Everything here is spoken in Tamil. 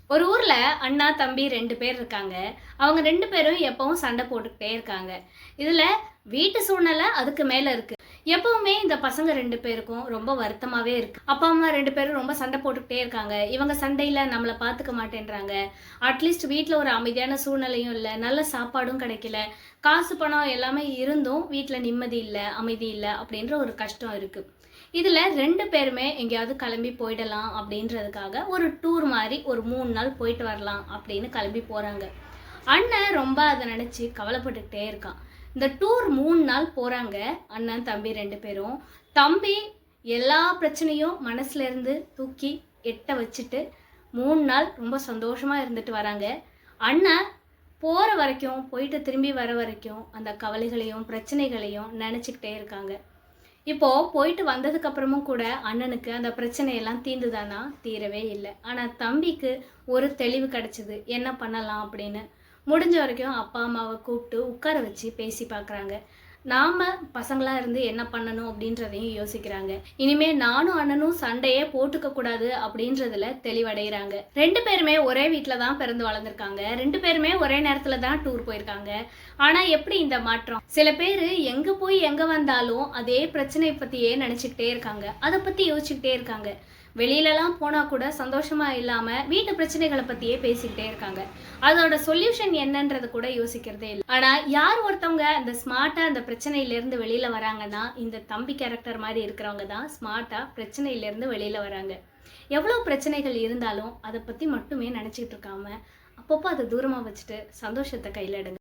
ஒரு ஊர்ல அண்ணா, தம்பி 2 பேர் இருக்காங்க. அவங்க 2 பேரும் எப்பவும் சண்டை போட்டுக்கிட்டே இருக்காங்க. இதுல வீட்டு சூழ்நிலை அதுக்கு மேல இருக்கு. எப்பவுமே இந்த பசங்க 2 பேருக்கும் ரொம்ப வருத்தமாவே இருக்கு. அப்பா, அம்மா 2 பேரும் ரொம்ப சண்டை போட்டுக்கிட்டே இருக்காங்க. இவங்க சண்டையில நம்மள பார்த்துக்க மாட்டேன்றாங்க. அட்லீஸ்ட் வீட்ல ஒரு அமைதியான சூழ்நிலையும் இல்ல. நல்ல சாப்பாடும் கிடைக்கல. காசு, பணம் எல்லாமே இருந்தும் வீட்ல நிம்மதி இல்ல, அமைதி இல்ல அப்படின்ற ஒரு கஷ்டம் இருக்கு. இதுல 2 பேருமே எங்கேயாவது கிளம்பி போயிடலாம் அப்படின்றதுக்காக ஒரு டூர் மாரி ஒரு 3 நாள் போயிட்டு வரலாம் அப்படின்னு கிளம்பி போறாங்க. அண்ணன் ரொம்ப அத நினைச்சு கவலைப்பட்டுக்கிட்டே இருக்கான். இந்த டூர் 3 நாள் போறாங்க. அண்ணன், தம்பி 2 பேரும். தம்பி எல்லா பிரச்சனையும் மனசுல இருந்து தூக்கி எட்ட வச்சுட்டு 3 நாள் ரொம்ப சந்தோஷமா இருந்துட்டு வராங்க. அண்ணன் போற வரைக்கும், போயிட்டு திரும்பி வர வரைக்கும் அந்த கவலைகளையும், பிரச்சனைகளையும் நினைச்சுக்கிட்டே இருக்காங்க. இப்போ போயிட்டு வந்ததுக்கு அப்புறமும் கூட அண்ணனுக்கு அந்த பிரச்சனையெல்லாம் தீர்ந்துதானா? தீரவே இல்ல. ஆனா தம்பிக்கு ஒரு தெளிவு கிடைச்சது. என்ன பண்ணலாம் அப்படின்னு. முடிஞ்ச வரைக்கும் அப்பா, அம்மாவ கூப்பிட்டு உட்கார வச்சு பேசி பார்க்குறாங்க. நாம பசங்களா இருந்து என்ன பண்ணணும் அப்படின்றதையும் யோசிக்கிறாங்க. இனிமே நானும் அண்ணனும் சண்டையே போட்டுக்க கூடாது அப்படின்றதுல தெளிவடைகிறாங்க. 2 பேருமே ஒரே வீட்ல தான் பிறந்து வளர்ந்துருக்காங்க. 2 பேருமே ஒரே நேரத்துல தான் டூர் போயிருக்காங்க. ஆனா எப்படி இந்த மாற்றம்? சில பேரு எங்க போய் எங்க வந்தாலும் அதே பிரச்சனை பத்தியே நினைச்சுக்கிட்டே இருக்காங்க. அதை பத்தி யோசிச்சுக்கிட்டே இருக்காங்க. வெளியிலலாம் போனா கூட சந்தோஷமா இல்லாம வீட்டு பிரச்சனைகளை பத்தியே பேசிக்கிட்டே இருக்காங்க. அதோட சொல்யூஷன் என்னன்றது கூட யோசிக்கிறதே இல்லை. ஆனா யார் ஒருத்தவங்க அந்த ஸ்மார்ட்டா அந்த பிரச்சனையில இருந்து வெளியில வராங்கன்னா, இந்த தம்பி கேரக்டர் மாதிரி இருக்கிறவங்க தான் ஸ்மார்ட்டா பிரச்சனையில இருந்து வெளியில வராங்க. எவ்வளவு பிரச்சனைகள் இருந்தாலும் அதை பத்தி மட்டுமே நினைச்சிட்டு இருக்காம அப்பப்போ அதை தூரமா வச்சுட்டு சந்தோஷத்தை கையில எடுங்க.